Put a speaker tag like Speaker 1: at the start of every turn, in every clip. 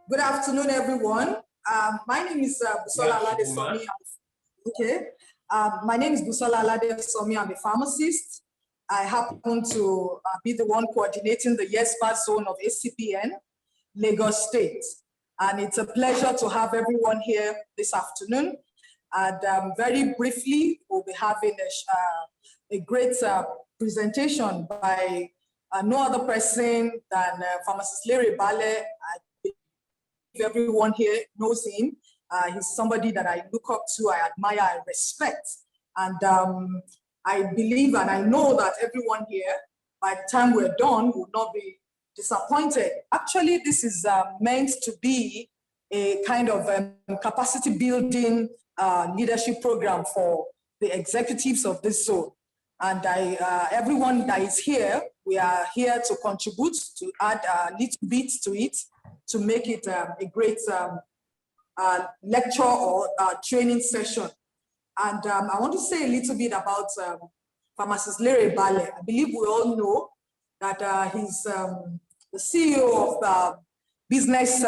Speaker 1: Good afternoon, everyone. My name is Busola Aladesomi. Okay. My name is Busola Aladesomi. I'm a pharmacist. I happen to be the one coordinating the YESBA zone of ACPN, Lagos State. And it's a pleasure to have everyone here this afternoon. And very briefly, we'll be having a great presentation by no other person than Pharmacist Larry Bale. Everyone here knows him. He's somebody that I look up to, I admire, I respect. And I believe and I know that everyone here, by the time we're done, will not be disappointed. Actually, this is meant to be a kind of capacity building leadership program for the executives of this zone. And everyone that is here, we are here to contribute, to add a little bit to it, to make it a great lecture or training session. And I want to say a little bit about Pharmacist Larry Bale. I believe we all know that he's the CEO of the Business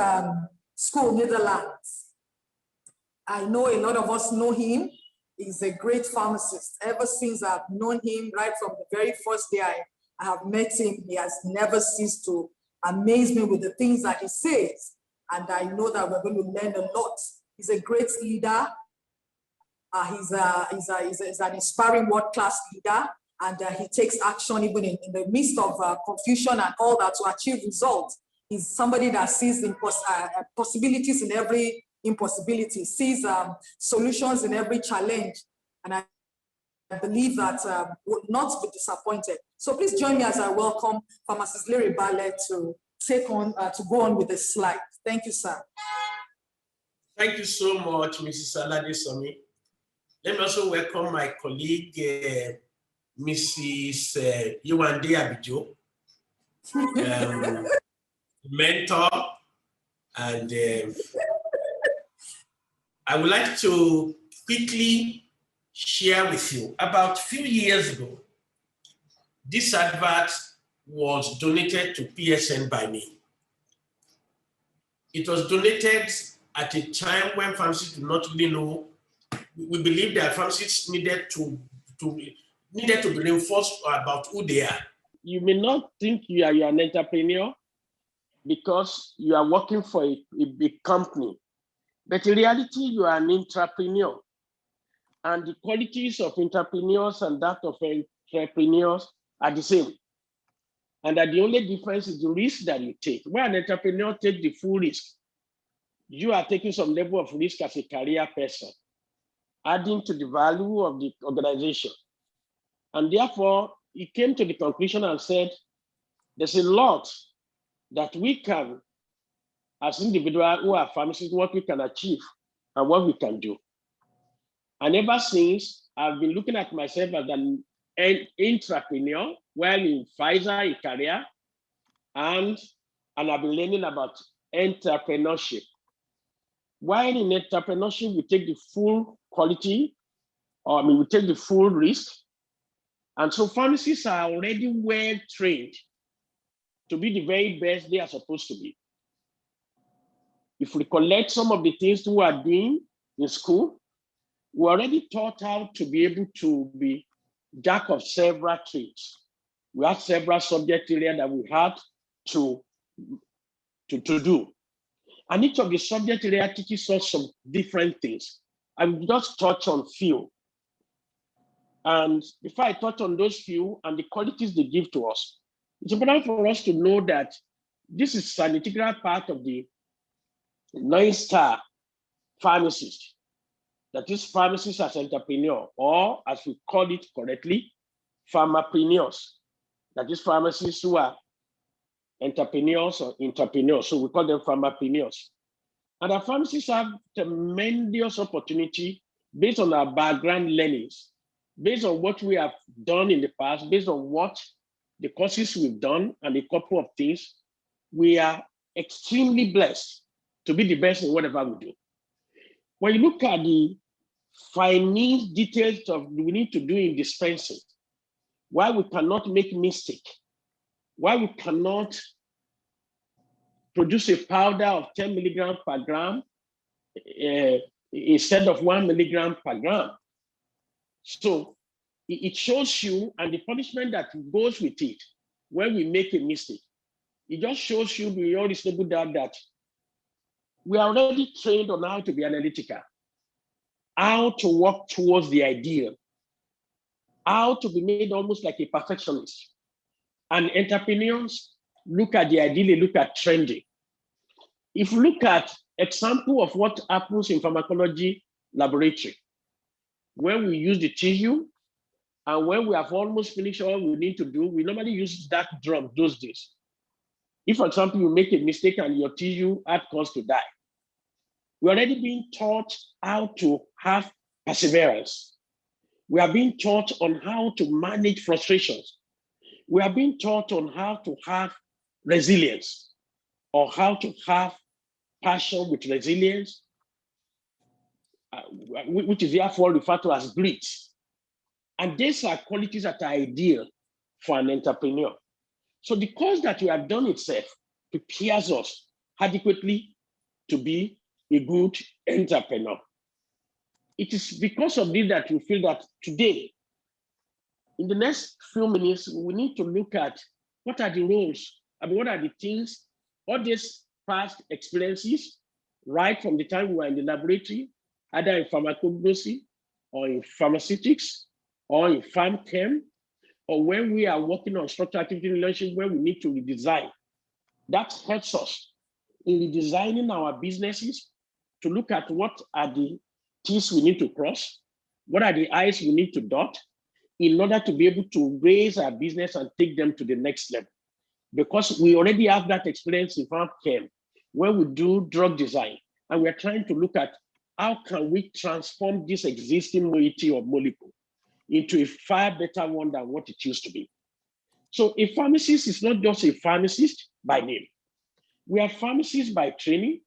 Speaker 1: School, Netherlands. I know a lot of us know him. He's a great pharmacist. Ever since I've known him, right from the very first day I have met him, he has never ceased to amaze me with the things that he says. And I know that we're going to learn a lot. He's a great leader. He's an inspiring world-class leader. And he takes action even in the midst of confusion and all that to achieve results. He's somebody that sees possibilities in every impossibility, sees solutions in every challenge. And I believe that would not be disappointed. So please join me as I welcome Pharmacist Larry Bale to go on with the slide. Thank you, sir.
Speaker 2: Thank you so much, Mrs. Aladesomi. Let me also welcome my colleague, Mrs. Yewande Abijo, mentor, and I would like to quickly share with you. About a few years ago, this advert was donated to PSN by me. It was donated at a time when pharmacists did not really know. We believe that pharmacists needed to be reinforced about who they are.
Speaker 3: You may not think you are an entrepreneur because you are working for a big company, but in reality, you are an entrepreneur. And the qualities of entrepreneurs and that of entrepreneurs are the same. And that the only difference is the risk that you take. Where an entrepreneur takes the full risk, you are taking some level of risk as a career person, adding to the value of the organization. And therefore, he came to the conclusion and said, there's a lot that we can, as individuals who are pharmacists, what we can achieve and what we can do. And ever since, I've been looking at myself as an entrepreneur, while in Pfizer, a career, and I've been learning about entrepreneurship. While in entrepreneurship, we take the full quality, we take the full risk. And so pharmacists are already well trained to be the very best they are supposed to be. If we collect some of the things we are doing in school, we already taught how to be able to be jack of several trades. We had several subject areas that we had to do. And each of the subject areas teaches us some different things. I will just touch on few. And before I touch on those few and the qualities they give to us, it's important for us to know that this is an integral part of the 9-star pharmacist. That is pharmacists as entrepreneur, or as we call it correctly, pharmapreneurs. That is pharmacists who are entrepreneurs or entrepreneurs. So we call them pharmapreneurs. And our pharmacists have tremendous opportunity based on our background learnings, based on what we have done in the past, based on what the courses we've done and a couple of things. We are extremely blessed to be the best in whatever we do. When you look at the finance details of what we need to do in dispensing, why we cannot make mistake, why we cannot produce a powder of 10 milligrams per gram instead of 1 milligram per gram. So it shows you, and the punishment that goes with it when we make a mistake, it just shows you beyond reasonable doubt that we are already trained on how to be analytical, how to work towards the ideal, how to be made almost like a perfectionist. And entrepreneurs look at the ideal, look at trending. If you look at example of what happens in pharmacology laboratory, when we use the tissue and when we have almost finished all we need to do, we normally use dark drum those days. If, for example, you make a mistake and your tissue had cause to die, we're already being taught how to have perseverance. We are being taught on how to manage frustrations. We are being taught on how to have resilience, or how to have passion with resilience, which is therefore referred to as grit. And these are qualities that are ideal for an entrepreneur. So the course that we have done itself prepares us adequately to be a good entrepreneur. It is because of this that we feel that today, in the next few minutes, we need to look at what are the roles, what are the things, all these past experiences, right from the time we were in the laboratory, either in pharmacognosy or in pharmaceutics or in farm chem, or when we are working on structural activity relationship where we need to redesign. That helps us in redesigning our businesses to look at what are the T's we need to cross, what are the I's we need to dot in order to be able to raise our business and take them to the next level. Because we already have that experience in farm chem where we do drug design and we're trying to look at how can we transform this existing moiety of molecule into a far better one than what it used to be. So a pharmacist is not just a pharmacist by name. We are pharmacists by training,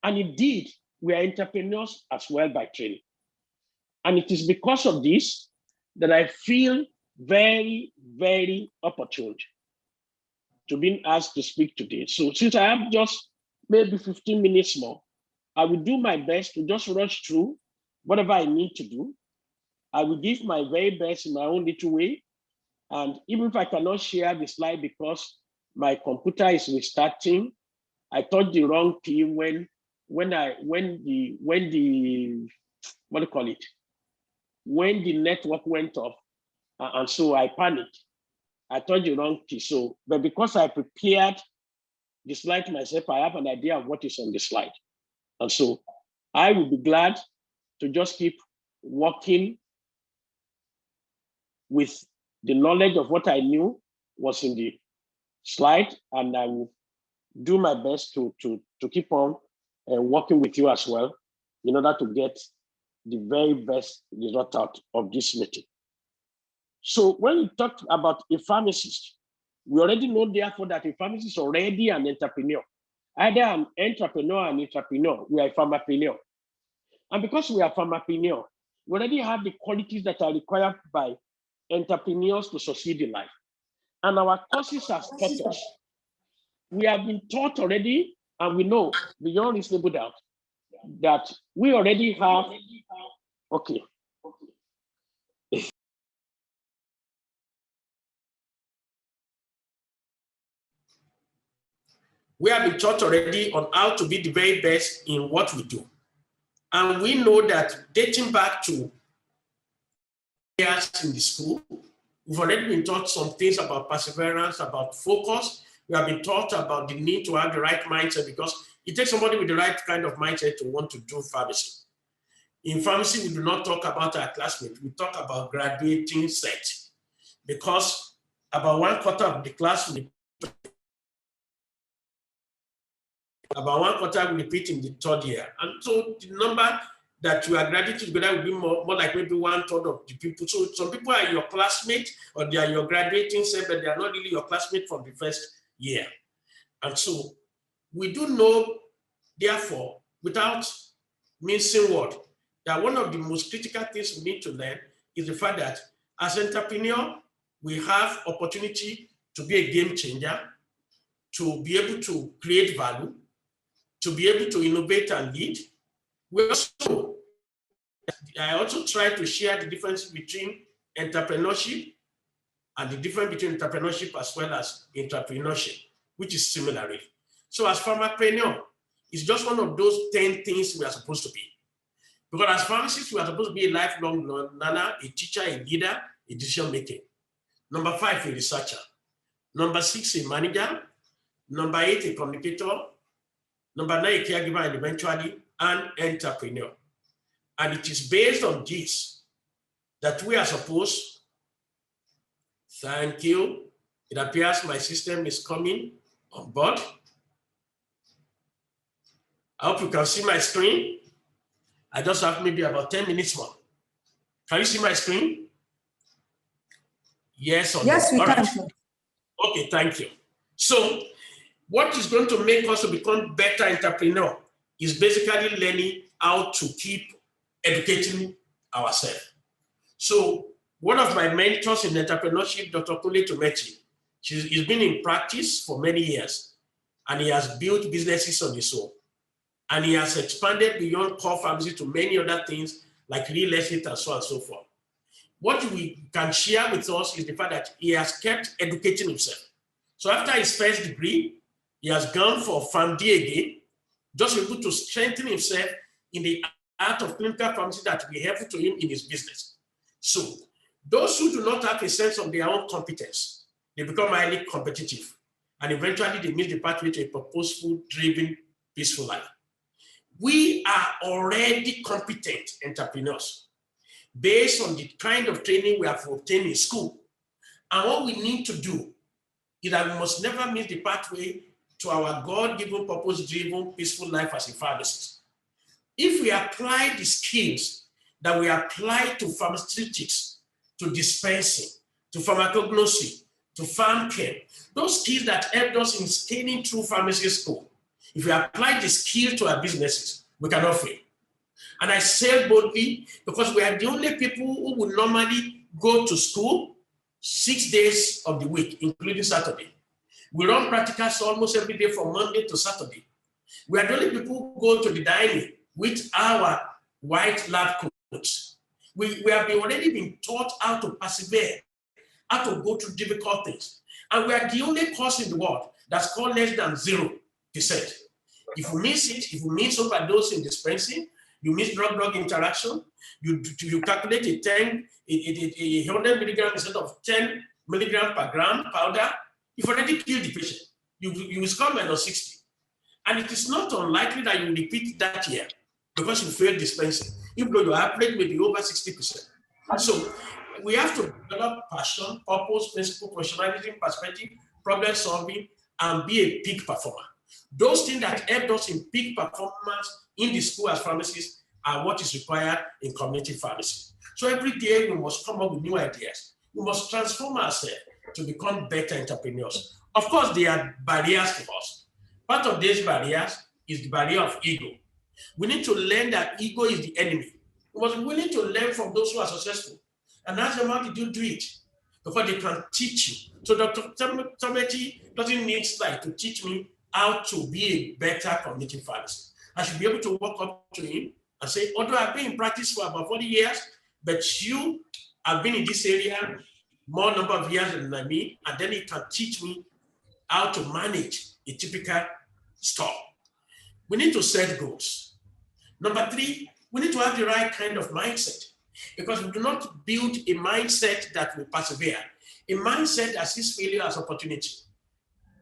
Speaker 3: and indeed, we are entrepreneurs as well by training. And it is because of this that I feel very, very opportune to being asked to speak today. So since I have just maybe 15 minutes more, I will do my best to just rush through whatever I need to do. I will give my very best in my own little way. And even if I cannot share the slide because my computer is restarting, I touched the wrong key when the network went off, and so I panicked. I touched the wrong key. So, but because I prepared the slide myself, I have an idea of what is on the slide. And so I will be glad to just keep working with the knowledge of what I knew was in the slide, and I will do my best to keep on working with you as well in order to get the very best result out of this meeting. So when we talk about a pharmacist, we already know therefore that a pharmacist is already an entrepreneur. Either an entrepreneur or an entrepreneur, we are a pharmapreneur. And because we are pharmapreneur, we already have the qualities that are required by entrepreneurs to succeed in life. And our courses have taught us. We have been taught already, and we know beyond reasonable doubt that we already have, okay.
Speaker 2: We have been taught already on how to be the very best in what we do. And we know that dating back to years in the school, we've already been taught some things about perseverance, about focus. We have been taught about the need to have the right mindset, because it takes somebody with the right kind of mindset to want to do pharmacy. In pharmacy, we do not talk about our classmates. We talk about graduating set, because about 1/4 of the class will repeat in the third year. And so the number that you are graduating together will be more like maybe 1/3 of the people. So some people are your classmates, or they are your graduating set, but they are not really your classmate from the first year. And so we do know, therefore, without mincing word, that one of the most critical things we need to learn is the fact that as entrepreneur, we have opportunity to be a game changer, to be able to create value, to be able to innovate and lead. I also try to share the difference between entrepreneurship and the difference between entrepreneurship as well as entrepreneurship, which is similar. So as pharmapreneur, it's just one of those 10 things we are supposed to be. Because as pharmacists, we are supposed to be a lifelong learner, a teacher, a leader, a decision maker. Number 5, a researcher. Number 6, a manager. Number 8, a communicator. Number 9, a caregiver, and eventually an entrepreneur. And it is based on this that we are supposed, thank you. It appears my system is coming on board. I hope you can see my screen. I just have maybe about 10 minutes more. Can you see my screen? Yes or no?
Speaker 1: Yes, we
Speaker 2: All
Speaker 1: can.
Speaker 2: right. Okay, thank you. So what is going to make us to become better entrepreneur is basically learning how to keep educating ourselves. So one of my mentors in entrepreneurship, Dr. Kule Tomechi, he's been in practice for many years, and he has built businesses on his own. And he has expanded beyond core pharmacy to many other things like real estate and so on and so forth. What we can share with us is the fact that he has kept educating himself. So after his first degree, he has gone for PharmD again, just able to strengthen himself in the art of clinical pharmacy that will be helpful to him in his business. So those who do not have a sense of their own competence, they become highly competitive, and eventually they miss the pathway to a purposeful, driven, peaceful life. We are already competent entrepreneurs based on the kind of training we have obtained in school. And what we need to do is that we must never miss the pathway to our God-given, purpose-driven, peaceful life as a pharmacist. If we apply the skills that we apply to pharmaceutics, to dispensing, to pharmacognosy, to farm care, those skills that helped us in scaling through pharmacy school, if we apply the skill to our businesses, we cannot fail. And I say boldly because we are the only people who would normally go to school 6 days of the week, including Saturday. We run practicals almost every day from Monday to Saturday. We are the only people who go to the dining with our white lab coats. We have already been taught how to persevere, how to go through difficult things. And we are the only course in the world that's called less than 0%. If you miss it, if you miss overdose in dispensing, you miss drug-drug interaction, you calculate a 100 milligram instead of 10 milligram per gram powder, you've already killed the patient. You will score -60. And it is not unlikely that you repeat that year because you failed dispensing, even though your average may be over 60%. So we have to develop passion, purpose, principle, professionalism, perspective, problem solving, and be a peak performer. Those things that helped us in peak performance in the school as pharmacists are what is required in community pharmacy. So every day we must come up with new ideas. We must transform ourselves to become better entrepreneurs. Of course, there are barriers to us. Part of these barriers is the barrier of ego. We need to learn that ego is the enemy. We must be willing to learn from those who are successful and ask them, how did you do it? Because they can teach you. So Dr. Tomechi doesn't need slide to teach me how to be a better community pharmacist. I should be able to walk up to him and say, although I've been in practice for about 40 years, but you have been in this area more number of years than me, and then he can teach me how to manage a typical store. We need to set goals. Number 3, we need to have the right kind of mindset, because we do not build a mindset that will persevere. A mindset that sees failure as opportunity.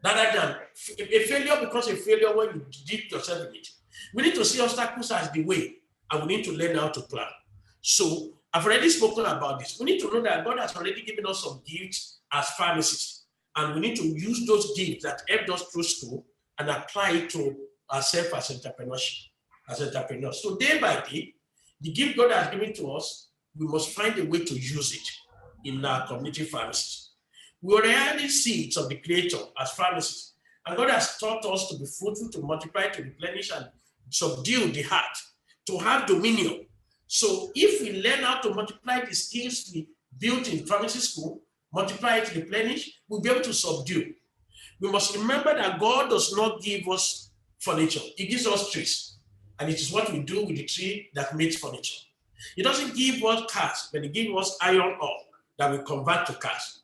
Speaker 2: Rather than a failure becomes a failure when you dip yourself in it. We need to see obstacles as the way, and we need to learn how to plan. So I've already spoken about this. We need to know that God has already given us some gifts as pharmacists, and we need to use those gifts that helped us through school and apply it to ourselves as entrepreneurs. So day by day, the gift God has given to us, we must find a way to use it in our community pharmacies. We already see it of the Creator as pharmacists, and God has taught us to be fruitful, to multiply, to replenish, and subdue the heart, to have dominion. So if we learn how to multiply the skills we built in pharmacy school, multiply it, replenish, we'll be able to subdue. We must remember that God does not give us furniture. He gives us trees. And it is what we do with the tree that makes furniture. He doesn't give us cars, but he gives us iron ore that we convert to cars.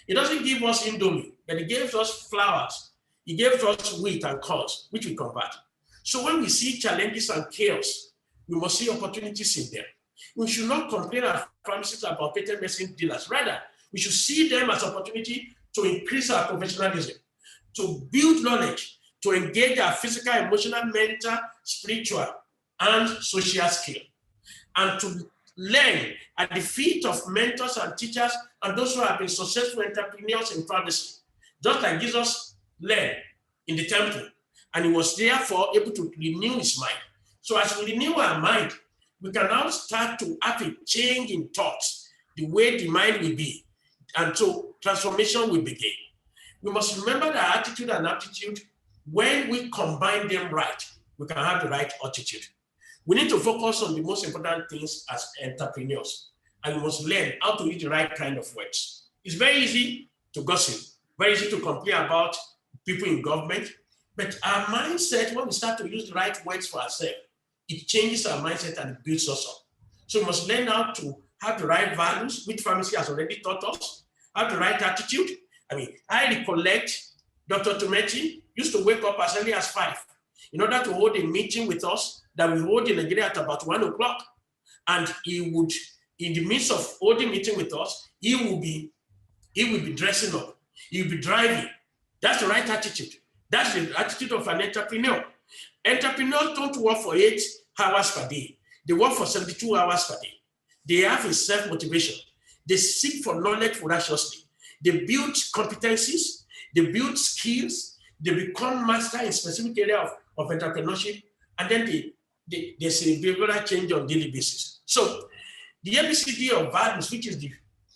Speaker 2: He doesn't give us indomie, but he gives us flowers. He gives us wheat and corn, which we convert. So when we see challenges and chaos, we must see opportunities in them. We should not complain as pharmacists about patent medicine dealers. Rather, we should see them as opportunity to increase our professionalism, to build knowledge, to engage our physical, emotional, mental, spiritual, and social skill, and to learn at the feet of mentors and teachers and those who have been successful entrepreneurs in pharmacy, just like Jesus learned in the temple, and he was therefore able to renew his mind. So as we renew our mind, we can now start to have a change in thoughts, the way the mind will be, and so transformation will begin. We must remember that attitude and aptitude, when we combine them right, we can have the right attitude. We need to focus on the most important things as entrepreneurs, and we must learn how to use the right kind of words. It's very easy to gossip, very easy to complain about people in government, but our mindset, when we start to use the right words for ourselves, it changes our mindset and it builds us up. So we must learn how to have the right values, which pharmacy has already taught us, have the right attitude. I recollect Dr. Tumechi used to wake up as early as 5 in order to hold a meeting with us that we hold in Nigeria at about 1 o'clock. And he would, in the midst of holding meeting with us, he will be dressing up, he will be driving. That's the right attitude. That's the attitude of an entrepreneur. Entrepreneurs don't work for 8 hours per day. They work for 72 hours per day. They have a self-motivation. They seek for knowledge voraciously. They build competencies, they build skills, they become master in specific area of entrepreneurship, and then they see behavioral change on daily basis. So the ABCD of values, which is the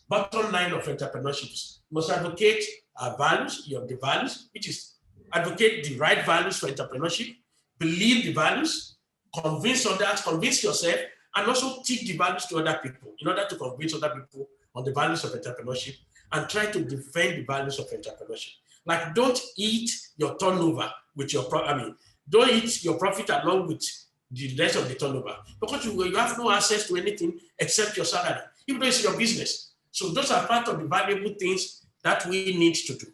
Speaker 2: bottom line of entrepreneurship, must advocate our values, the values, which is advocate the right values for entrepreneurship, believe the values, convince others, convince yourself, and also teach the values to other people in order to convince other people on the values of entrepreneurship and try to defend the values of entrepreneurship. Like, don't eat your turnover with your don't eat your profit along with the rest of the turnover, because you have no access to anything except your salary, even though it's your business. So those are part of the valuable things that we need to do.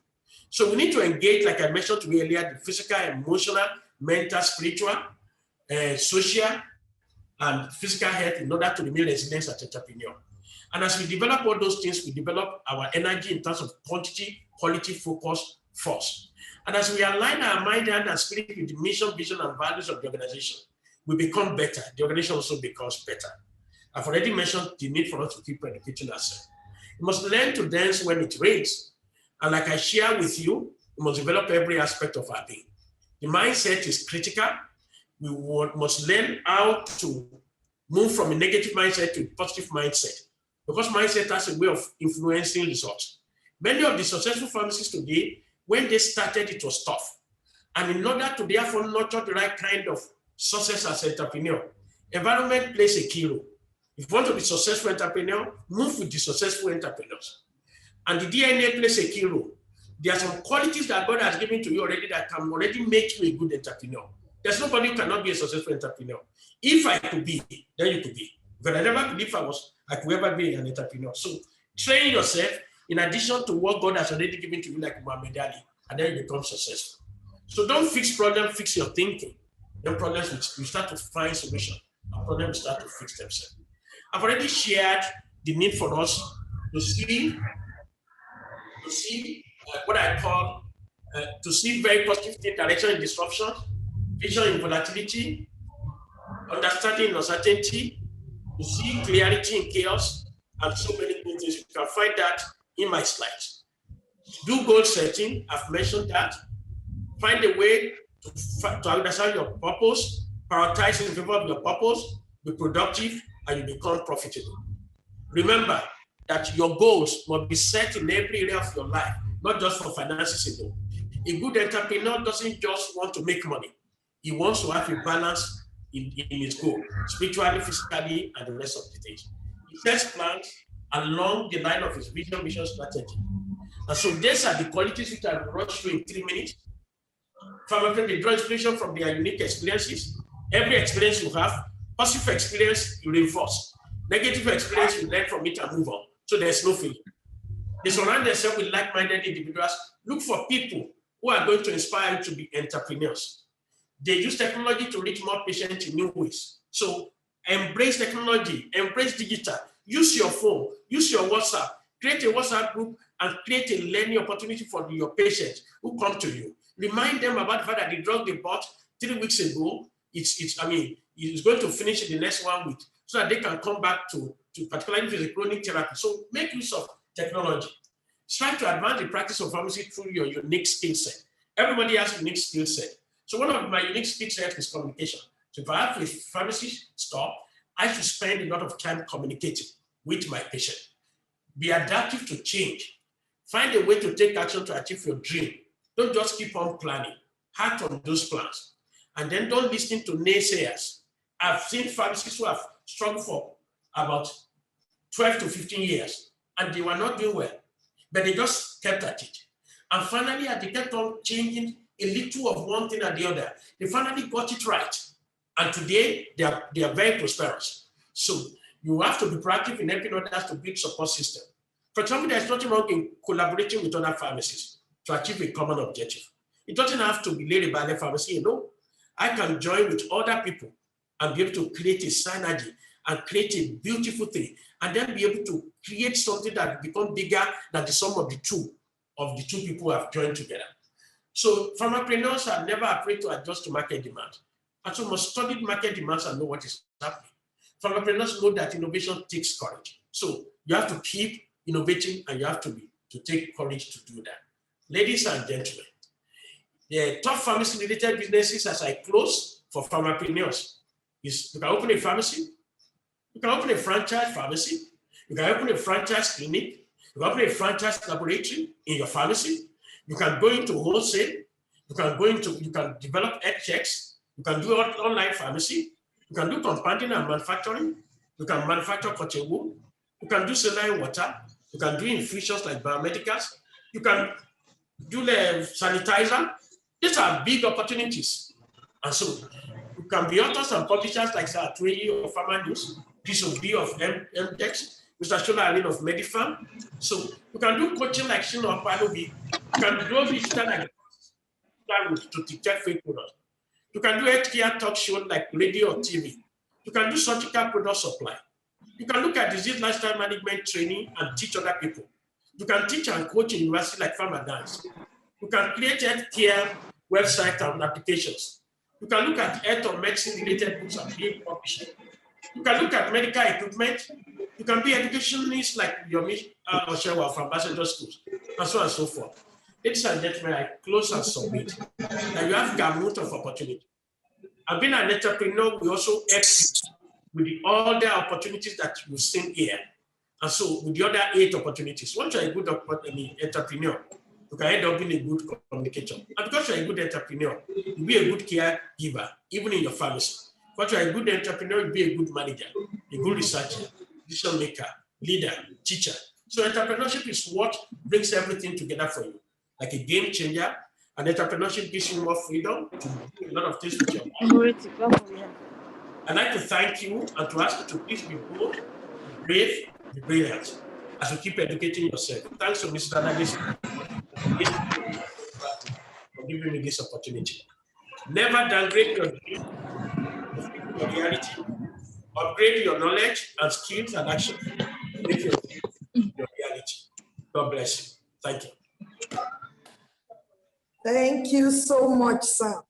Speaker 2: So we need to engage, like I mentioned to you earlier, the physical, emotional, mental, spiritual, social, and physical health in order to remain resilient as an entrepreneur. And as we develop all those things, we develop our energy in terms of quantity, quality, focus, force. And as we align our mind and spirit with the mission, vision, and values of the organization, we become better. The organization also becomes better. I've already mentioned the need for us to keep educating ourselves. We must learn to dance when it rains. And like I share with you, we must develop every aspect of our being. The mindset is critical. We must learn how to move from a negative mindset to a positive mindset, because mindset has a way of influencing results. Many of the successful pharmacists today, when they started, it was tough. And in order to therefore nurture the right kind of success as an entrepreneur, environment plays a key role. If you want to be a successful entrepreneur, move with the successful entrepreneurs. And the DNA plays a key role. There are some qualities that God has given to you already that can already make you a good entrepreneur. There's nobody who cannot be a successful entrepreneur. If I could be, then you could be. But I never believe I could ever be an entrepreneur. So train yourself in addition to what God has already given to you, like Muhammad Ali, and then you become successful. So don't fix problems, fix your thinking. Then problems, you start to find solutions, and problems start to fix themselves. I've already shared the need for us to see what I call to see very positive direction in disruption, vision in volatility, understanding in uncertainty, to see clarity in chaos, and so many things. You can find that in my slides. Do goal setting, I've mentioned that. Find a way to understand your purpose, prioritize in favor of your purpose, be productive, and you become profitable. Remember that your goals must be set in every area of your life, not just for finances alone. A good entrepreneur doesn't just want to make money. He wants to have a balance in his goal, spiritually, physically, and the rest of the things. He sets plans along the line of his vision, mission, strategy. And so these are the qualities which I will rush through in 3 minutes. Pharmacists, they draw inspiration from their unique experiences. Every experience you have, positive experience, you reinforce. Negative experience, you learn from it and move on. So there's no failure. They surround themselves with like-minded individuals. Look for people who are going to inspire you to be entrepreneurs. They use technology to reach more patients in new ways. So embrace technology, embrace digital, use your phone, use your WhatsApp, create a WhatsApp group and create a learning opportunity for your patients who come to you. Remind them about the fact that the drug they bought 3 weeks ago, it's going to finish in the next 1 week so that they can come back to particularly if it's a chronic therapy. So make use of technology. Strive to advance the practice of pharmacy through your unique skill set. Everybody has a unique skill set. So one of my unique skill sets is communication. So if I have a pharmacy store, I should spend a lot of time communicating with my patient. Be adaptive to change. Find a way to take action to achieve your dream. Don't just keep on planning. Act on those plans. And then don't listen to naysayers. I've seen pharmacists who have struggled for about 12 to 15 years, and they were not doing well, but they just kept at it. And finally, as they kept on changing a little of one thing or the other, they finally got it right. And today, they are very prosperous. So you have to be proactive in helping others to build support system. For example, there's nothing wrong in collaborating with other pharmacists to achieve a common objective. It doesn't have to be Lady Ballet Pharmacy, you know. I can join with other people and be able to create a synergy and create a beautiful thing, and then be able to create something that becomes bigger than the sum of the two people who have joined together. So pharmacopreneurs are never afraid to adjust to market demand. And so must study market demands and know what is happening. Pharmacopreneurs know that innovation takes courage. So you have to keep innovating and you have to take courage to do that. Ladies and gentlemen, the top pharmacy-related businesses as I close for pharmacopreneurs is you can open a pharmacy, you can open a franchise pharmacy, you can open a franchise clinic, you can open a franchise laboratory in your pharmacy, you can go into wholesale, you can develop health checks, you can do online pharmacy, you can do compounding and manufacturing, you can manufacture cotton wool, you can do saline water, you can do infusions like biomedicals, you can do the sanitizer. These are big opportunities. And so you can be authors and publishers like Sir Atweye of Pharma News, P.B. of MTech, Mr. Shola Alin of Medifarm. So you can do coaching like Shino Palobi. You can do digital like to detect fake products. You can do healthcare talk show like radio or TV. You can do surgical product supply. You can look at disease lifestyle management training and teach other people. You can teach and coach in university like Pharma Dance. You can create healthcare websites and applications. You can look at health or medicine related books and create publishing. You can look at medical equipment. You can be educationalists like Yomi Oshewa from Ambassador Schools, and so on and so forth. Ladies and gentlemen, I close and submit that you have a gamut of opportunity. And being an entrepreneur, we also help with all the opportunities that you've seen here. And so with the other 8 opportunities, once you're a good entrepreneur, you can end up being a good communicator. And because you're a good entrepreneur, you'll be a good caregiver, even in your pharmacy. Because you're a good entrepreneur, you'll be a good manager, a good researcher, decision maker, leader, teacher. So entrepreneurship is what brings everything together for you, like a game changer. And entrepreneurship gives you more freedom to do a lot of things with your life. I'd like to thank you and to ask you to please be bold, be brave, be brilliant as you keep educating yourself. Thanks to Mr. Analyst for giving me this opportunity. Never downgrade your dream, your reality. Upgrade your knowledge and skills and action. Make your dream your reality. God bless you. Thank you.
Speaker 1: Thank you so much, sir.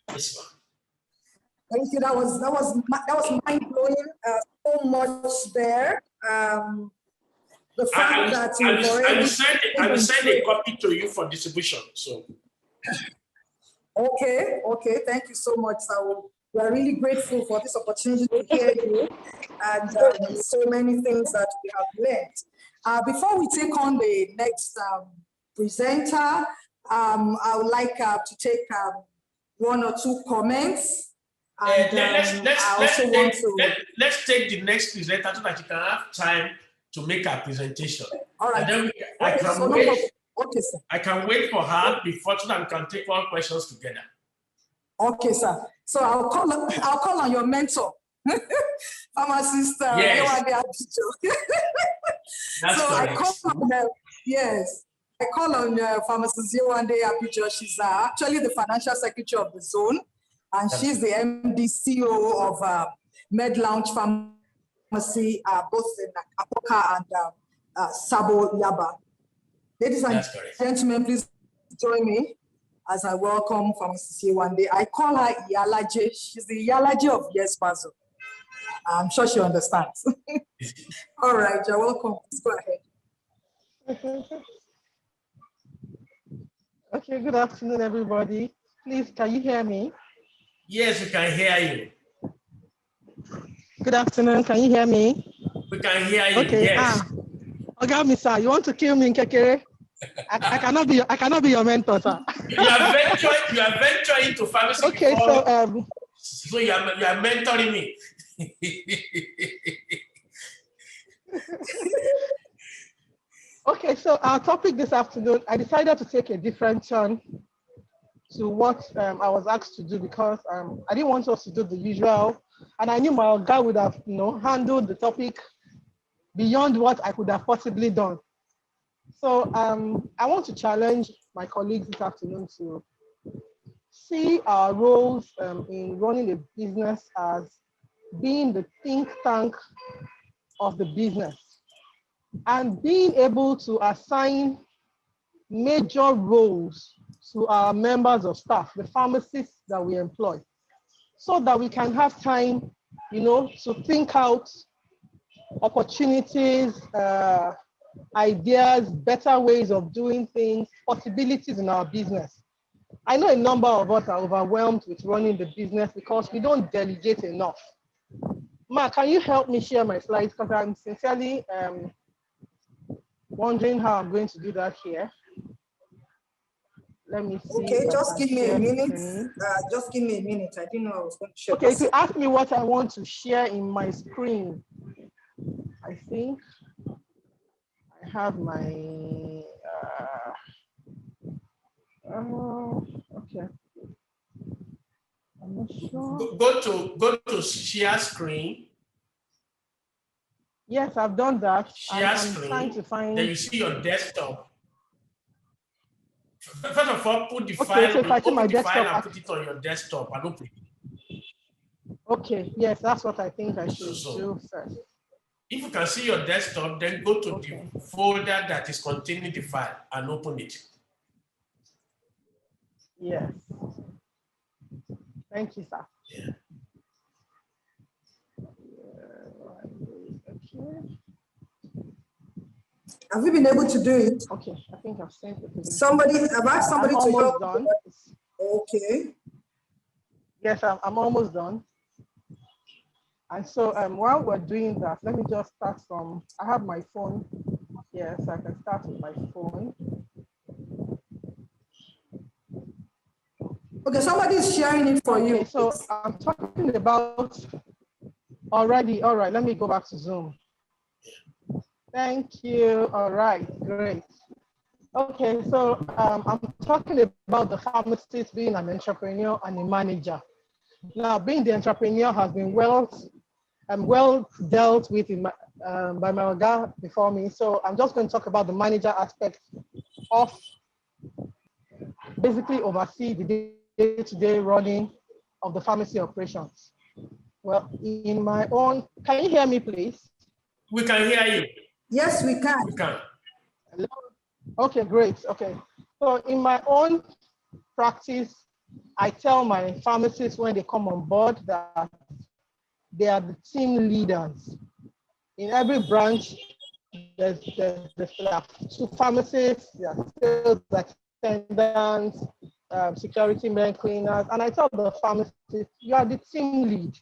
Speaker 2: Yes, ma'am.
Speaker 1: Thank you. That was mind blowing. So much there. The fact that
Speaker 2: I will send a copy to you for distribution. So.
Speaker 1: Okay. Thank you so much, sir. We are really grateful for this opportunity to hear you and so many things that we have learned. Before we take on the next presenter, I would like to take 1 or 2 comments. And,
Speaker 2: let's take the next presenter so that you can have time to make our presentation.
Speaker 1: All right.
Speaker 2: And then
Speaker 1: Okay, sir.
Speaker 2: I can wait for her. Be fortunate and can take all questions together.
Speaker 1: Okay, sir. So I'll call on your mentor, Pharmacist
Speaker 2: Yes.
Speaker 1: Yewande.
Speaker 2: That's
Speaker 1: So
Speaker 2: correct.
Speaker 1: I call on her. Yes. I call on Pharmacist Yewande Abijo. She's actually the financial secretary of the zone, and she's the MD CEO of Med Lounge Pharmacy, both in Apoka and Sabo Yaba. Ladies and gentlemen, please join me as I welcome Pharmacist Yewande. I call her Iyalaje. She's the Iyalaje of YESBA. I'm sure she understands. All right, you're welcome. Please go ahead.
Speaker 4: Okay, good afternoon, everybody. Please, can you hear me?
Speaker 2: Yes, we can hear you.
Speaker 4: Good afternoon, can you hear me?
Speaker 2: We can hear you,
Speaker 4: okay.
Speaker 2: Yes.
Speaker 4: Okay, Mr. You want to kill me in Kekere? I cannot be your mentor, sir.
Speaker 2: You are venturing into pharmacy
Speaker 4: okay,
Speaker 2: before, so you are mentoring me.
Speaker 4: Okay, so our topic this afternoon, I decided to take a different turn to what I was asked to do because I didn't want us to do the usual, and I knew my guy would have, handled the topic beyond what I could have possibly done. So I want to challenge my colleagues this afternoon to see our roles in running a business as being the think tank of the business and being able to assign major roles to our members of staff, the pharmacists that we employ, so that we can have time, to think out opportunities, ideas, better ways of doing things, possibilities in our business. I know a number of us are overwhelmed with running the business because we don't delegate enough. Ma, can you help me share my slides? Because I'm sincerely wondering how I'm going to do that here. Let me see.
Speaker 1: Okay, just give me a minute. Just give me a minute. I didn't know I was going to share.
Speaker 4: Okay, to ask me what I want to share in my screen, I think I have my, okay. I'm not sure.
Speaker 2: Go to share screen.
Speaker 4: Yes, I've done that.
Speaker 2: Share screen.
Speaker 4: Trying to find.
Speaker 2: Then you see your desktop. First of all, put the
Speaker 4: okay,
Speaker 2: file.
Speaker 4: So if I
Speaker 2: open
Speaker 4: my
Speaker 2: the
Speaker 4: desktop,
Speaker 2: file and put it on your desktop and open it.
Speaker 4: Okay. Yes, that's what I think I should do first.
Speaker 2: If you can see your desktop, then go to the folder that is containing the file and open it.
Speaker 4: Yes. Thank you, sir.
Speaker 2: Yeah.
Speaker 4: Okay.
Speaker 1: Have you been able to do it?
Speaker 4: Okay, I think I've sent it.
Speaker 1: I've asked somebody to help.
Speaker 4: Done.
Speaker 1: Okay.
Speaker 4: Yes, I'm almost done. And so while we're doing that, let me just start from, I have my phone here, so I can start with my phone.
Speaker 1: Okay, somebody is sharing it for you.
Speaker 4: So I'm talking about already, all right, let me go back to Zoom. Thank you, all right, great. Okay, so I'm talking about the pharmacist being an entrepreneur and a manager. Now, being the entrepreneur has been well dealt with by my Oga before me. So I'm just going to talk about the manager aspect of basically oversee the day-to-day running of the pharmacy operations. Well, in my own, can you hear me, please?
Speaker 2: We can hear you.
Speaker 1: Yes, we can.
Speaker 2: We can.
Speaker 4: Hello? Okay, great. Okay. So in my own practice, I tell my pharmacists when they come on board that they are the team leaders. In every branch, there's 2 pharmacists, there are sales attendants, security men, cleaners, and I tell the pharmacist, you are the team lead.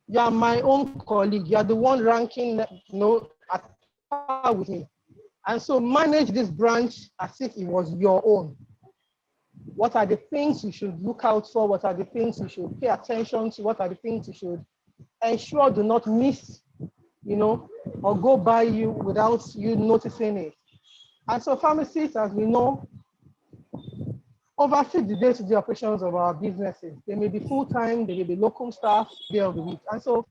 Speaker 4: You are my own colleague. You are the one ranking, at par with me. And so manage this branch as if it was your own. What are the things you should look out for? What are the things you should pay attention to? What are the things you should ensure do not miss, or go by you without you noticing it? And so pharmacists, as we know, oversee the day-to-day operations of our businesses. They may be full-time, they may be local staff, day of the week. And so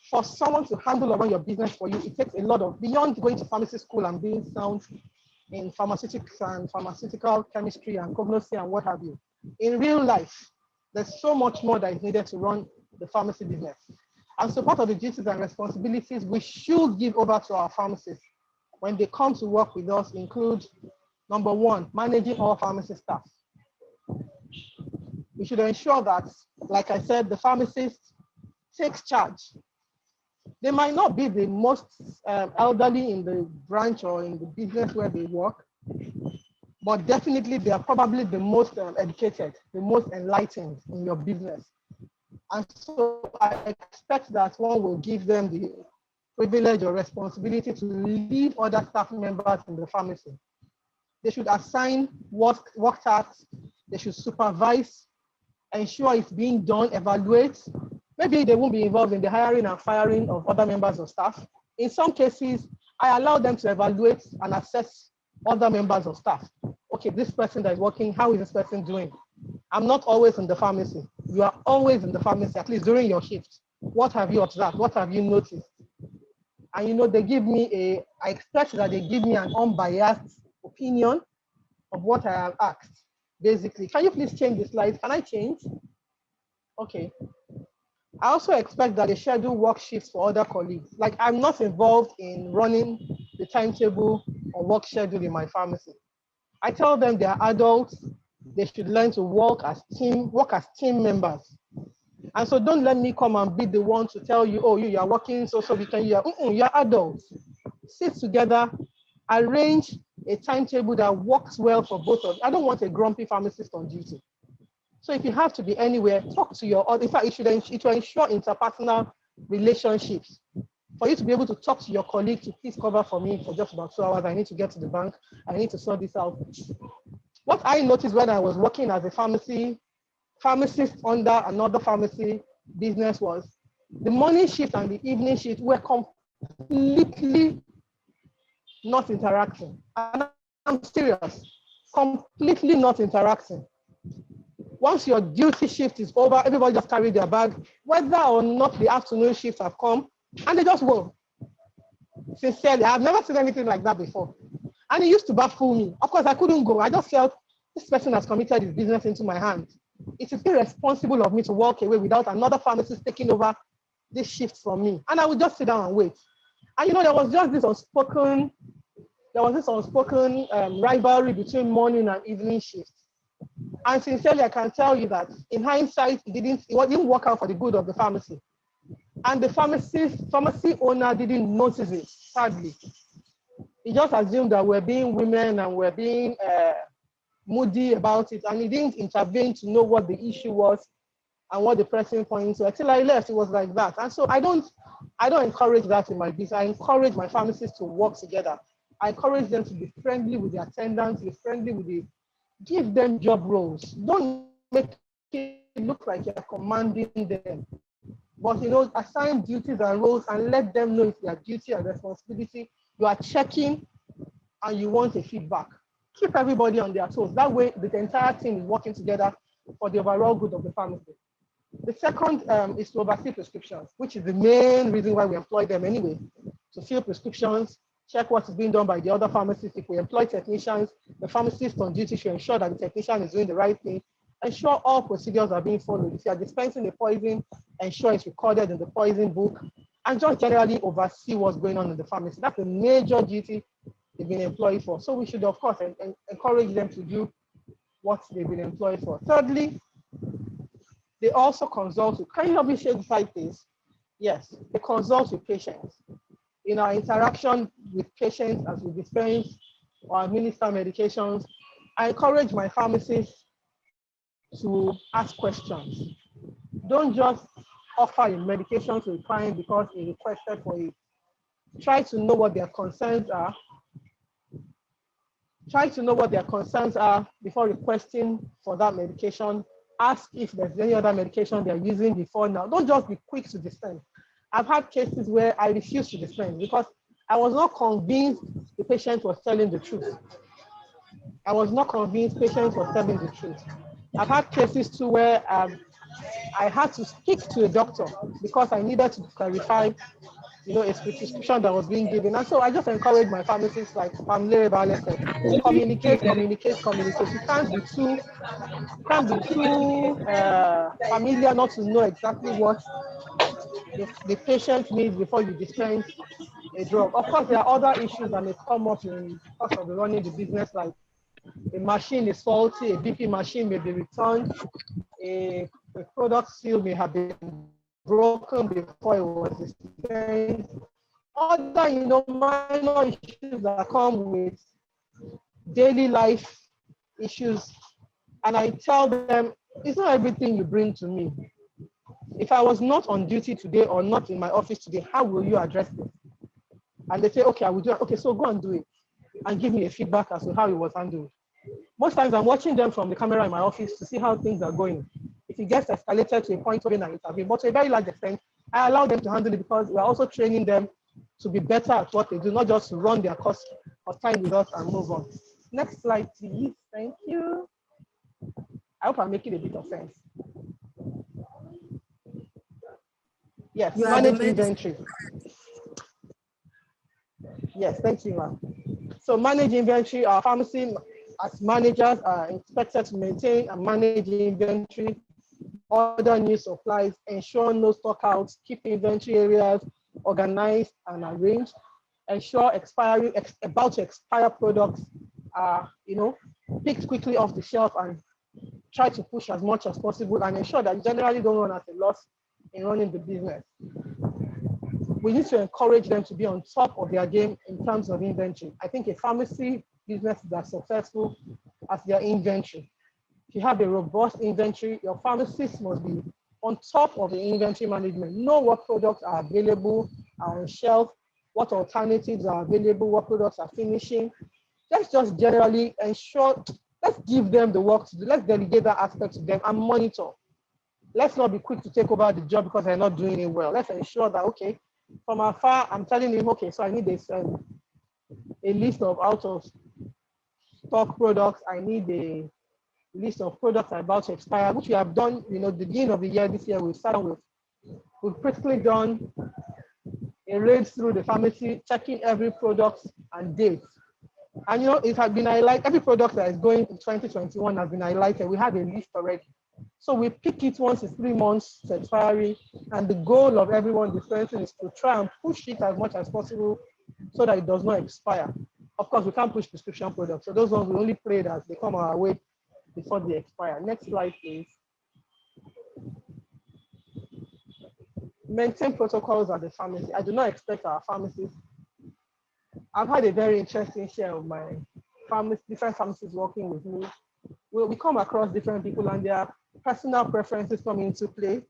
Speaker 4: for someone to handle or run your business for you, it takes a lot of, beyond going to pharmacy school and being sound in pharmaceutics and pharmaceutical chemistry and cognosy and what have you. In real life, there's so much more that is needed to run the pharmacy business. And so part of the duties and responsibilities we should give over to our pharmacists when they come to work with us include, number one, managing all pharmacy staff. We should ensure that, like I said, the pharmacist takes charge. They might not be the most elderly in the branch or in the business where they work, but definitely they are probably the most educated, the most enlightened in your business. And so I expect that one will give them the privilege or responsibility to lead other staff members in the pharmacy. They should assign work tasks, they should supervise, ensure it's being done, evaluate. Maybe they won't be involved in the hiring and firing of other members of staff. In some cases, I allow them to evaluate and assess other members of staff. Okay, this person that is working, how is this person doing? I'm not always in the pharmacy. You are always in the pharmacy, at least during your shift. What have you observed? What have you noticed? And you know, they give me I expect that they give me an unbiased opinion of what I have asked, basically. Can you please change the slide? Can I change? Okay. I also expect that they schedule work shifts for other colleagues. Like, I'm not involved in running the timetable or work schedule in my pharmacy. I tell them they are adults, they should learn to work as team members. And so don't let me come and be the one to tell you, oh, you are working so we can, you are adults. Sit together, arrange a timetable that works well for both of you. I don't want a grumpy pharmacist on duty. So if you have to be anywhere, talk to your, in fact, it will ensure interpersonal relationships. For you to be able to talk to your colleague to please cover for me for just about 2 hours. I need to get to the bank. I need to sort this out. What I noticed when I was working as a pharmacist under another pharmacy business was the morning shift and the evening shift were completely not interacting. And I'm serious, completely not interacting. Once your duty shift is over, everybody just carry their bag, whether or not the afternoon shifts have come, and they just go. Sincerely, I've never seen anything like that before. And it used to baffle me. Of course, I couldn't go. I just felt this person has committed his business into my hands. It is irresponsible of me to walk away without another pharmacist taking over this shift from me. And I would just sit down and wait. And you know, there was this unspoken rivalry between morning and evening shifts. And sincerely, I can tell you that in hindsight, it didn't work out for the good of the pharmacy. And the pharmacy owner didn't notice it, sadly. He just assumed that we're being women and we're being moody about it. And he didn't intervene to know what the issue was and what the pressing point was. Until I left, it was like that. And so I don't encourage that in my business. I encourage my pharmacists to work together. I encourage them to be friendly with the attendants, be friendly with give them job roles. Don't make it look like you're commanding them. But you know, assign duties and roles and let them know it's their duty and responsibility. You are checking and you want a feedback. Keep everybody on their toes. That way, the entire team is working together for the overall good of the pharmacy. The second is to oversee prescriptions, which is the main reason why we employ them anyway, to fill prescriptions, check what is being done by the other pharmacists. If we employ technicians, the pharmacist on duty should ensure that the technician is doing the right thing, ensure all procedures are being followed. If you are dispensing a poison, ensure it's recorded in the poison book, and just generally oversee what's going on in the pharmacy. That's a major duty they've been employed for. So we should, of course, encourage them to do what they've been employed for. Thirdly, they also consult with, can you help me share the 5 things? Yes, they consult with patients. In our interaction with patients as we dispense or administer medications, I encourage my pharmacists to ask questions. Don't just offer a medication to a client because he requested for it. Try to know what their concerns are. Try to know what their concerns are before requesting for that medication. Ask if there's any other medication they're using before now. Don't just be quick to dispense. I've had cases where I refuse to dispense because I was not convinced the patient was telling the truth. I was not convinced patients were telling the truth. I've had cases too where I had to speak to a doctor because I needed to clarify, a prescription that was being given. And so I just encourage my pharmacists, like Pamela Bale said, communicate. You can't be too familiar not to know exactly what the patient needs before you dispense a drug. Of course, there are other issues that may come up in course of running the business, like a machine is faulty, a BP machine may be returned, a product seal may have been broken before it was dispensed. Other, minor issues that come with daily life issues. And I tell them, it's not everything you bring to me. If I was not on duty today or not in my office today, how will you address this? And they say, okay, I will do it. Okay, so go and do it and give me a feedback as to how it was handled. Most times I'm watching them from the camera in my office to see how things are going. If it gets escalated to a point where I intervene, but to a very large extent, I allow them to handle it because we're also training them to be better at what they do, not just to run their course of time with us and move on. Next slide, please. Thank you. I hope I'm making a bit of sense. Yes, manage inventory. Yes, thank you, ma'am. So manage inventory, our pharmacy as managers are expected to maintain and manage inventory, order new supplies, ensure no stockouts, keep inventory areas organized and arranged, ensure about to expire products are, picked quickly off the shelf and try to push as much as possible and ensure that you generally don't run at a loss in running the business. We need to encourage them to be on top of their game in terms of inventory. I think a pharmacy business that's successful as their inventory. If you have a robust inventory, your pharmacist must be on top of the inventory management. Know what products are available, are on shelf, what alternatives are available, what products are finishing. Let's just generally ensure, let's give them the work to do. Let's delegate that aspect to them and monitor. Let's not be quick to take over the job because they're not doing it well. Let's ensure that, okay, from afar, I'm telling him, okay, so I need a list of out of stock products. I need a list of products about to expire, which we have done, the beginning of the year, this year, we've practically done a raid through the pharmacy, checking every product and date. And, it has been highlighted, every product that is going in 2021 has been highlighted. We have a list already. So we pick it once it's 3 months to expiry, and the goal of everyone dispensing is to try and push it as much as possible so that it does not expire. Of course, we can't push prescription products, so those ones we only play as they come our way before they expire. Next slide, please. Maintain protocols at the pharmacy. I do not expect our pharmacists. I've had a very interesting share of my different pharmacists working with me. We come across different people and their personal preferences come into play.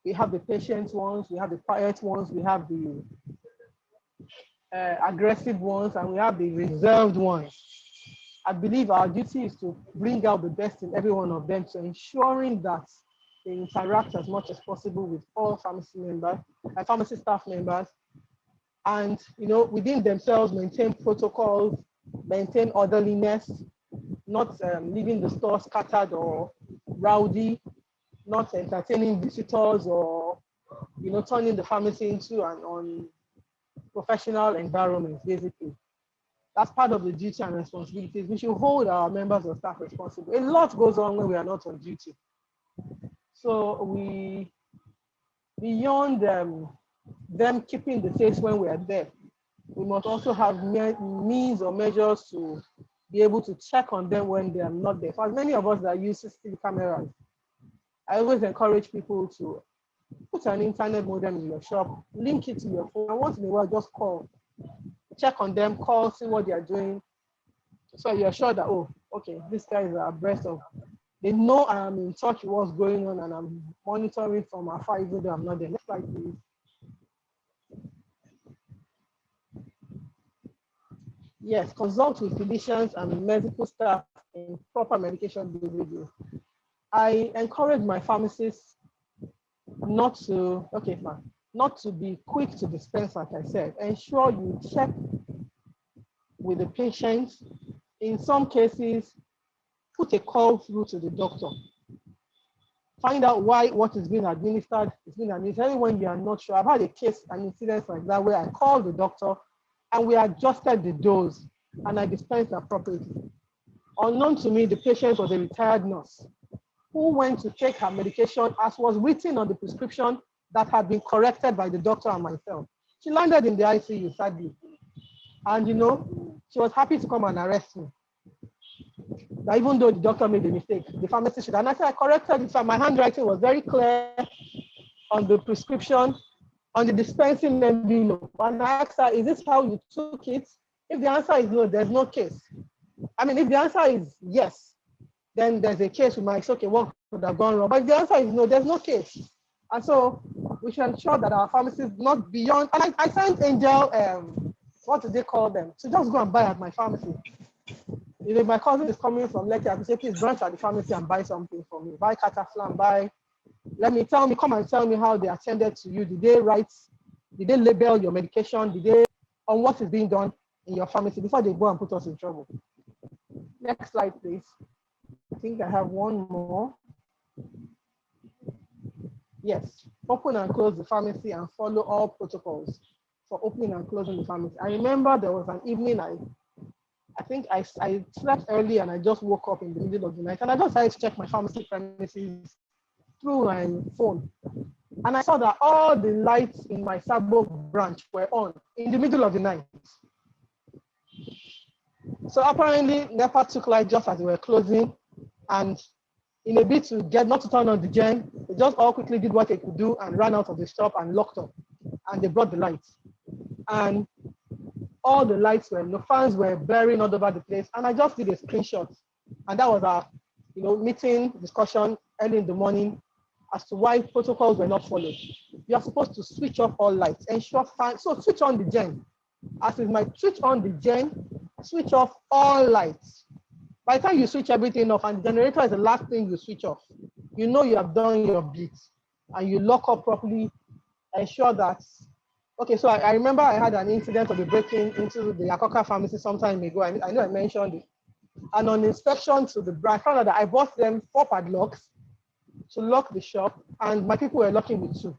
Speaker 4: We have the patient ones, we have the quiet ones, we have the aggressive ones, and we have the reserved ones. I believe our duty is to bring out the best in every one of them, so ensuring that they interact as much as possible with all pharmacy members, pharmacy staff members, and within themselves maintain protocols, maintain orderliness, not leaving the store scattered or rowdy, not entertaining visitors or turning the pharmacy into an unprofessional environment, basically. That's part of the duty and responsibilities. We should hold our members of staff responsible. A lot goes on when we are not on duty. So beyond them keeping the face when we are there, we must also have means or measures to be able to check on them when they are not there. For as many of us that use CCTV cameras, I always encourage people to put an internet modem in your shop, link it to your phone, and once in a while just call, check on them, call, see what they are doing. So you're sure that, oh, okay, these guys are abreast of, they know I'm in touch with what's going on and I'm monitoring from afar even though I'm not there. Next slide, please. Yes, consult with physicians and medical staff in proper medication delivery. I encourage my pharmacists not to, okay, fine. not to be quick to dispense, like I said. Ensure you check with the patient. In some cases, put a call through to the doctor. Find out why what is being administered is being administered when you are not sure. I've had a case, an incident like that, where I called the doctor and we adjusted the dose and I dispensed appropriately. Unknown to me, the patient was a retired nurse who went to take her medication as was written on the prescription that had been corrected by the doctor and myself. She landed in the ICU, sadly. And you know, she was happy to come and arrest me. That even though the doctor made a mistake, the pharmacist should. And I said, I corrected it. So my handwriting was very clear on the prescription, on the dispensing envelope. And I asked her, is this how you took it? If the answer is no, there's no case. I mean, if the answer is yes, then there's a case we might say, okay, what could have gone wrong? But if the answer is no, there's no case. And so we should ensure that our pharmacies not beyond, and I sent Angel, what do they call them? To just go and buy at my pharmacy. If my cousin is coming from Lekki, I can say, please branch at the pharmacy and buy something for me. Buy cataflam, come and tell me how they attended to you. Did they label your medication? On what is being done in your pharmacy before they go and put us in trouble? Next slide, please. I think I have one more. Yes, open and close the pharmacy and follow all protocols for opening and closing the pharmacy. I remember there was an evening I think I slept early and I just woke up in the middle of the night and I just decided to check my pharmacy premises through my phone. And I saw that all the lights in my Sabo branch were on in the middle of the night. So apparently NEPA took light just as they were closing, and in a bit to get not to turn on the gen, they just all quickly did what they could do and ran out of the shop and locked up. And they brought the lights. And all the lights were, fans were blaring all over the place. And I just did a screenshot. And that was our meeting discussion early in the morning as to why protocols were not followed. You are supposed to switch off all lights, ensure fans. So switch on the gen. As is my switch on the gen, switch off all lights. By the time you switch everything off, and the generator is the last thing you switch off, you know you have done your bit and you lock up properly, ensure that. Okay, so I remember I had an incident of a break-in into the Akoka pharmacy some time ago. I know I mentioned it. And on inspection to the branch, I found out that I bought them 4 padlocks to lock the shop, and my people were locking with 2.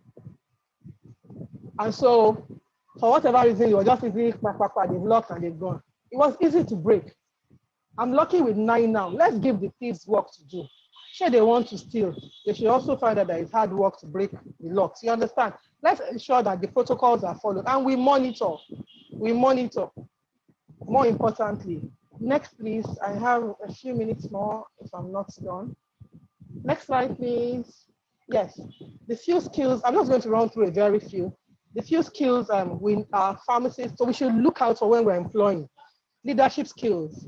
Speaker 4: And so, for whatever reason, it was just easy, they've locked and they've gone. It was easy to break. I'm lucky with 9 now. Let's give the thieves work to do. Sure, they want to steal. They should also find out that it's hard work to break the locks. You understand? Let's ensure that the protocols are followed and we monitor. We monitor. More importantly, next, please. I have a few minutes more if I'm not done. Next slide, please. Yes, the few skills. I'm just going to run through a very few. The few skills we are pharmacists, so we should look out for when we're employing. Leadership skills.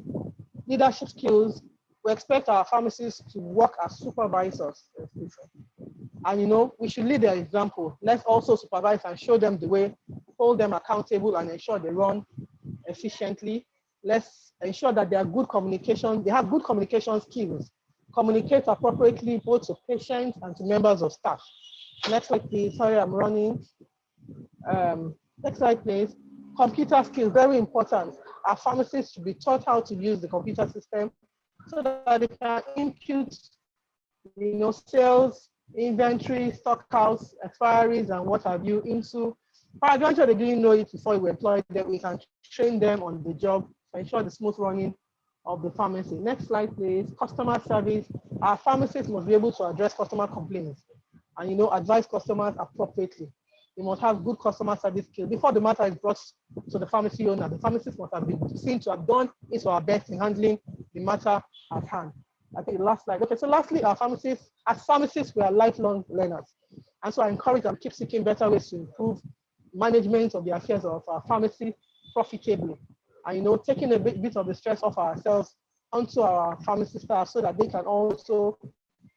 Speaker 4: Leadership skills. We expect our pharmacists to work as supervisors. And we should lead their example. Let's also supervise and show them the way, hold them accountable and ensure they run efficiently. Let's ensure that they are good communication. They have good communication skills. Communicate appropriately both to patients and to members of staff. Next slide, please. Sorry, I'm running. Next slide, please. Computer skills, very important. Our pharmacists should be taught how to use the computer system so that they can impute, sales, inventory, stock counts, expiries, and what have you into. Eventually, they didn't know it before we employed them. We can train them on the job to ensure the smooth running of the pharmacy. Next slide, please. Customer service. Our pharmacists must be able to address customer complaints and, advise customers appropriately. They must have good customer service skills. Before the matter is brought to the pharmacy owner, the pharmacist must have been seen to have done his or her best in handling the matter at hand. I think the last slide. Okay, so lastly, our pharmacists, as pharmacists, we are lifelong learners. And so I encourage them to keep seeking better ways to improve management of the affairs of our pharmacy profitably. And, taking a bit of the stress off ourselves onto our pharmacy staff so that they can also,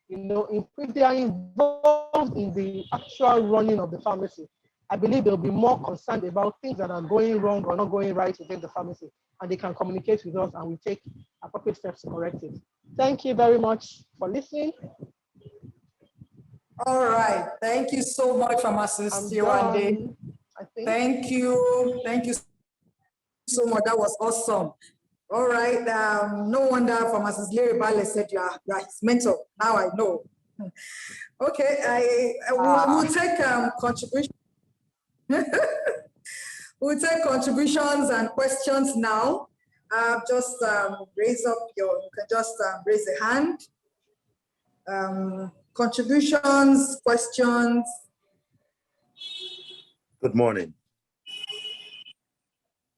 Speaker 4: if they are involved in the actual running of the pharmacy, I believe they'll be more concerned about things that are going wrong or not going right within the pharmacy, and they can communicate with us and we take appropriate steps to correct it. Thank you very much for listening.
Speaker 1: All right. Thank you so much, Pharmacist Yewande. Thank you. Thank you so much. That was awesome. All right. No wonder Pharmacist Larry Bale said you are his mentor. Now I know. Okay. We'll take contributions. We'll take contributions and questions now. Just raise up you can just raise a hand. Contributions, questions.
Speaker 5: Good morning.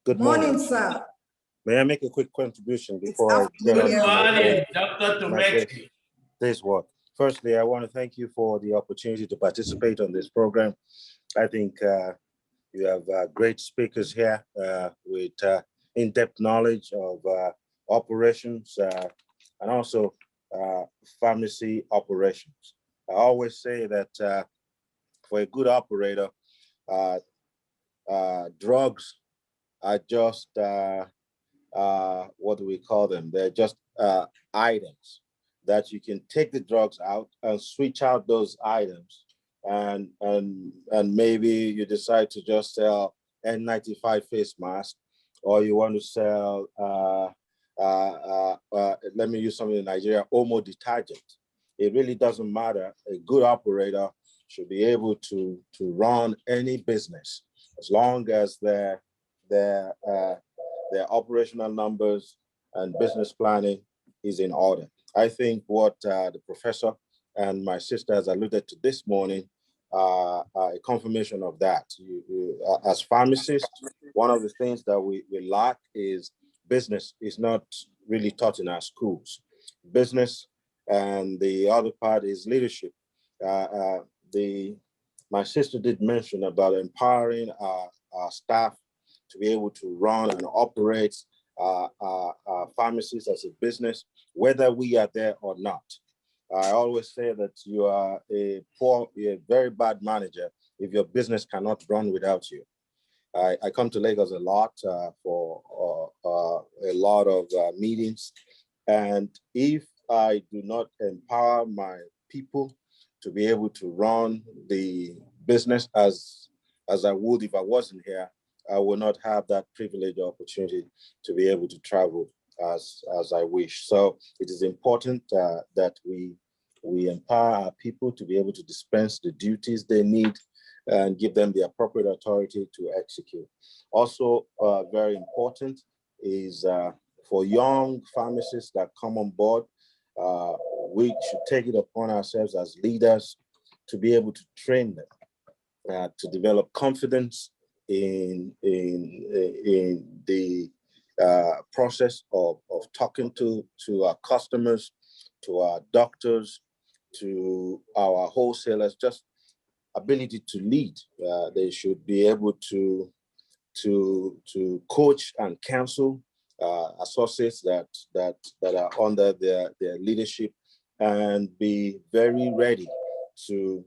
Speaker 1: Good morning, sir.
Speaker 5: May I make a quick contribution before I get on?
Speaker 2: Good morning, Dr. Tumeki.
Speaker 5: This work. Firstly, I want to thank you for the opportunity to participate on this program. I think you have great speakers here with in-depth knowledge of operations and also pharmacy operations. I always say that for a good operator, drugs are just, what do we call them? They're just items that you can take the drugs out and switch out those items. And maybe you decide to just sell N95 face mask, or you want to sell, let me use something in Nigeria, Omo detergent. It really doesn't matter. A good operator should be able to run any business as long as their operational numbers and business planning is in order. I think what the professor and my sister has alluded to this morning, a confirmation of that. As pharmacists, one of the things that we lack is business is not really taught in our schools. Business, and the other part is leadership. My sister did mention about empowering our staff to be able to run and operate pharmacies as a business, whether we are there or not. I always say that you are a very bad manager if your business cannot run without you. I come to Lagos a lot for a lot of meetings, and if I do not empower my people to be able to run the business as I would if I wasn't here, I will not have that privilege or opportunity to be able to travel as I wish. So it is important that we empower our people to be able to dispense the duties they need and give them the appropriate authority to execute. Also, very important is for young pharmacists that come on board, we should take it upon ourselves as leaders to be able to train them, to develop confidence in the process of talking to our customers, to our doctors, to our wholesalers, just ability to lead. They should be able to coach and counsel associates that are under their leadership, and be very ready to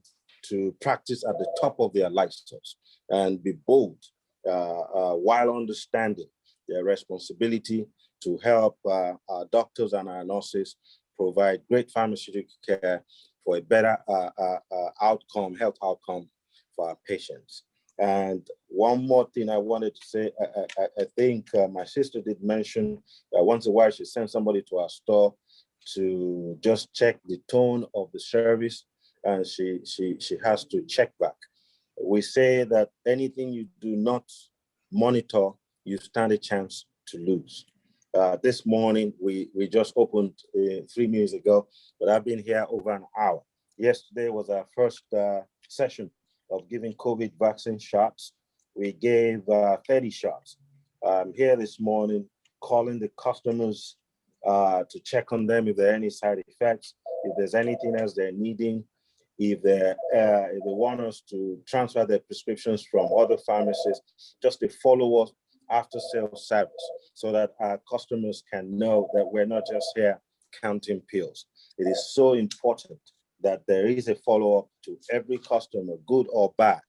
Speaker 5: practice at the top of their license and be bold while understanding their responsibility to help our doctors and our nurses provide great pharmaceutical care for a better health outcome for our patients. And one more thing I wanted to say, I think my sister did mention that once in a while she sends somebody to our store to just check the tone of the service, and she has to check back. We say that anything you do not monitor, you stand a chance to lose. This morning, we just opened 3 minutes ago, but I've been here over an hour. Yesterday was our first session of giving COVID vaccine shots. We gave 30 shots. I'm here this morning calling the customers to check on them if there are any side effects, if there's anything else they're needing, if they want us to transfer their prescriptions from other pharmacies, just to follow us after sales service so that our customers can know that we're not just here counting pills. It is so important that there is a follow-up to every customer, good or bad.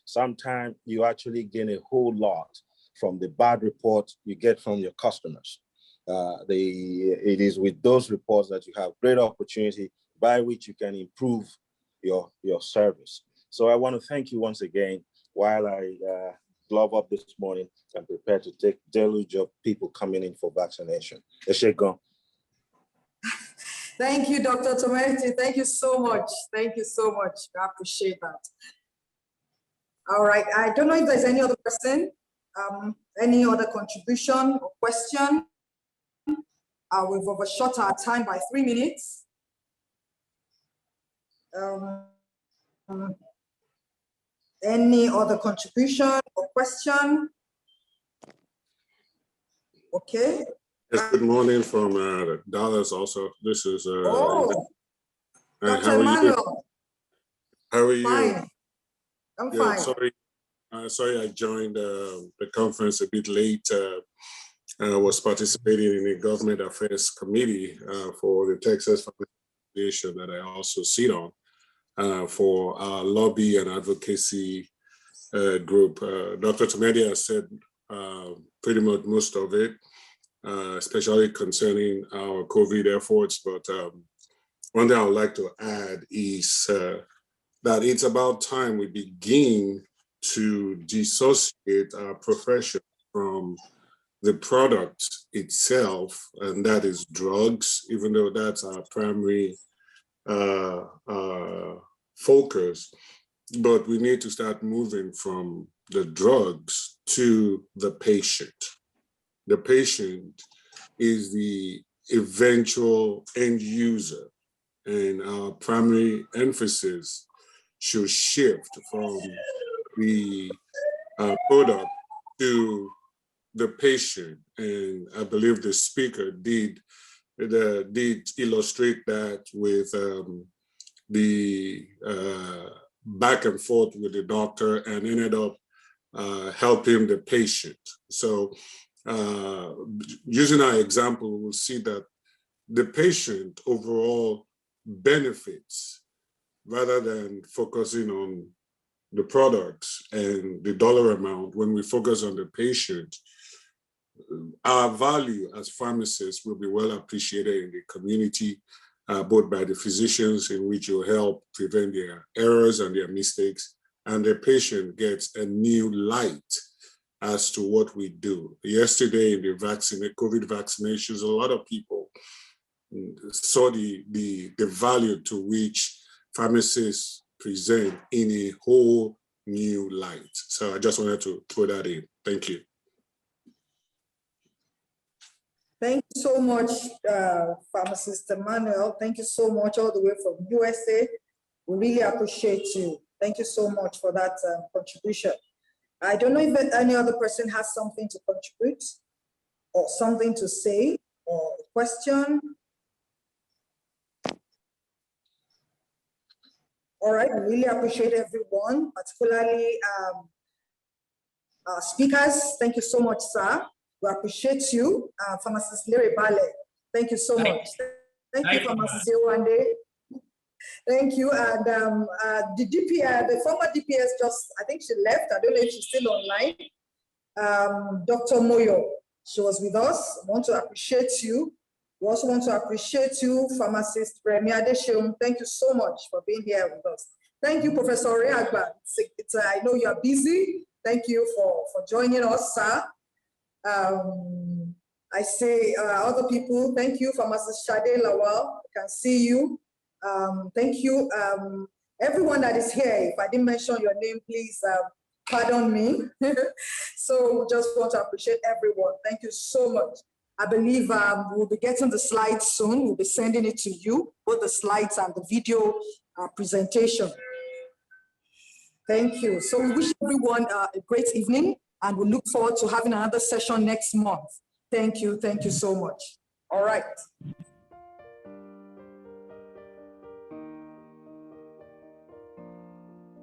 Speaker 5: Sometimes you actually gain a whole lot from the bad reports you get from your customers. It is with those reports that you have great opportunity by which you can improve your service. So I want to thank you once again while I glove up this morning and prepare to take deluge of people coming in for vaccination. Go.
Speaker 1: Thank you, Dr. Tomeriti. Thank you so much. Thank you so much. I appreciate that. All right. I don't know if there's any other person, any other contribution or question. We've overshot our time by 3 minutes. Any other contribution or question? Okay.
Speaker 6: Yes, good morning from Dallas also. This is
Speaker 1: Dr.
Speaker 6: how
Speaker 1: Emmanuel.
Speaker 6: How are you?
Speaker 1: Fine. I'm fine.
Speaker 6: Sorry I joined the conference a bit late. I was participating in the Government Affairs Committee for the Texas Foundation that I also sit on for our lobby and advocacy group. Dr. Tomeriti has said pretty much most of it, especially concerning our COVID efforts. But one thing I would like to add is that it's about time we begin to dissociate our profession from the product itself, and that is drugs, even though that's our primary focus. But we need to start moving from the drugs to the patient. The patient is the eventual end user, and our primary emphasis should shift from the product to the patient. And I believe the speaker did illustrate that with the back and forth with the doctor, and ended up helping the patient. So using our example, we'll see that the patient overall benefits rather than focusing on the products and the dollar amount. When we focus on the patient, our value as pharmacists will be well appreciated in the community, both by the physicians, in which you help prevent their errors and their mistakes, and the patient gets a new light as to what we do. Yesterday in the COVID vaccinations, a lot of people saw the value to which pharmacists present in a whole new light. So I just wanted to throw that in. Thank you.
Speaker 1: Thank you so much, Pharmacist Emmanuel. Thank you so much, all the way from USA. We really appreciate you. Thank you so much for that contribution. I don't know if any other person has something to contribute or something to say or a question. All right, we really appreciate everyone, particularly our speakers. Thank you so much, sir. We appreciate you. Pharmacist Larry Bale, thank you so much. Thank you, Pharmacist Yewande. Thank you. And the DPS, the former DPS, I think she left. I don't know if she's still online. Dr. Moyo, she was with us. I want to appreciate you. We also want to appreciate you, Pharmacist Remi Adesheun. Thank you so much for being here with us. Thank you, Professor Reagba. I know you are busy. Thank you for joining us, sir. I say other people, thank you, Pharmacist Shade Lawal. I can see you. Thank you, everyone that is here. If I didn't mention your name, please pardon me. So just want to appreciate everyone. Thank you so much. I believe we'll be getting the slides soon. We'll be sending it to you, both the slides and the video presentation. Thank you. So we wish everyone a great evening, and we look forward to having another session next month. Thank you so much. All right.